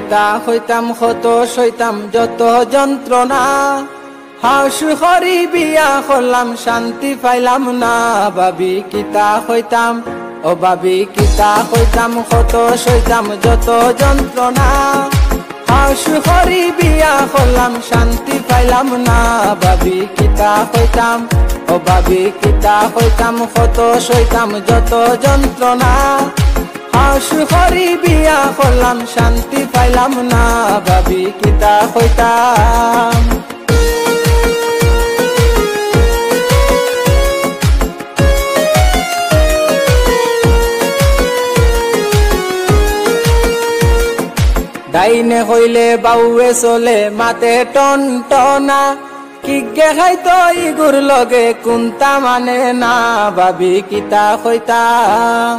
কিতা হইতাম কত সইতাম যত যন্ত্রণা হাউস করি বিয়া করলাম শান্তি পাইলাম না ভাবি কিতা হইতাম ও ভাবি কিতা হইতাম কত সইতাম যত যন্ত্রণা হাউস করি বিয়া করলাম শান্তি পাইলাম না ভাবি কিতা হইতাম ও ভাবি কিতা হইতাম কত সইতাম যত যন্ত্রণা হাউস করি বিয়া করলাম শান্তি পাইলাম না ভাবি কিতা হইতাম ডাইনে হইলে বাউয়ে চলে মাতে টন টনা কিগে খাইতো ইগুর লগে কুন্তা মানে না ভাবি কিতা হইতাম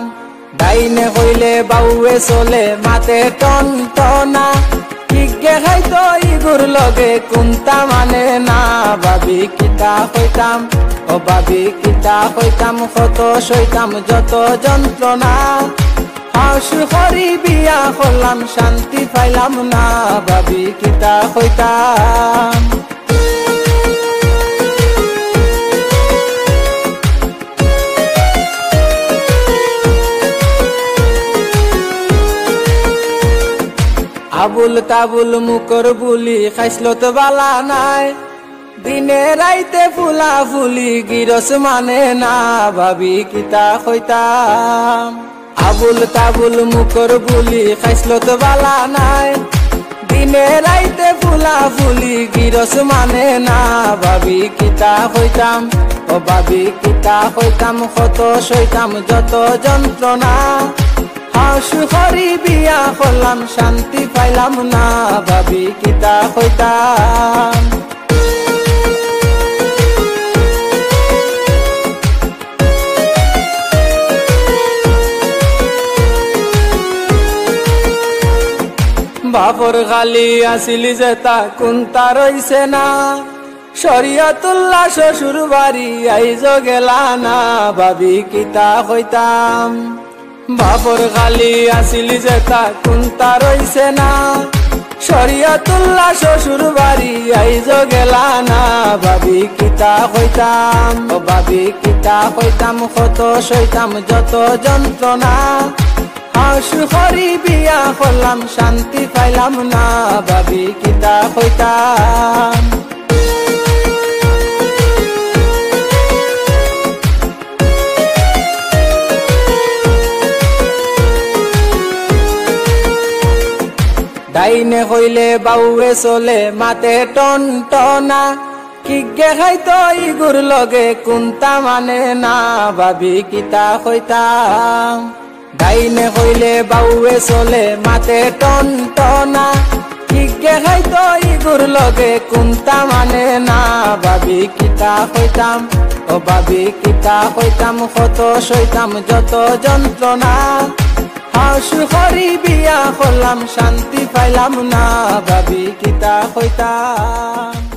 ডাইনে হইলে বাউয়ে চলে মাতে টন টনা কিগে খাইতো ইগুর লগে কুন্তা মানে না ভাবি কিতা হইতাম ও ভাবি কিতা হইতাম কত সইতাম যত যন্ত্রণা হাউস করি বিয়া করলাম শান্তি পাইলাম না ভাবি কিতা হইতাম আবুল তাবুল মুকর বুলি খাইসলো তো বালা নাই দিনে রাইতে ফুলা ফুলি গিরস মানে না ভাবি কিতা হইতাম আবুল তাবুল মুকর বুলি খাইসলো তো বালা নাই দিনে রাইতে ফুলা ফুলি গিরস মানে না ভাবি কিতা হইতাম ও ভাবি কিতা হইতাম কত সইতাম যত যন্ত্রণা হাউস করি বিয়া করলাম শান্তি পাইলাম না ভাবি কিতা হইতাম বাপর খালি আসিলি যেতা কুন্তা রইছে না শরিয়তুল্লাহ শ্বশুর বাড়ি আইজ গেলা না ভাবি কিতা হইতাম বাপর খালি আসিলি যেতা কুন্তা রইছে না শরিয়তুল্লাহ শ্বশুর বাড়ি আইজ গেলা না ভাবি কিতা হইতাম ও ভাবি কিতা হইতাম কত সইতাম যত যন্ত্রণা হাউস করি বিয়া করলাম শান্তি পাইলাম না ভাবি কিতা হইতাম ডাইনে হইলে বাউয়ে চলে মাতে টন টনা কিগে খাইতো ইগুর লগে কুন্তা মানে না ভাবি কিতা হইতাম ডাইনে হইলে বাউয়ে চলে মাতে টন টনা কিগে খাইতো ইগুর লগে কুন্তা মানে না ভাবি কিতা হইতাম ও ভাবি কিতা হইতাম কত সইতাম যত যন্ত্রণা হাউস করি বিয়া করলাম শান্তি পাইলাম না ভাবি কিতা হইতাম।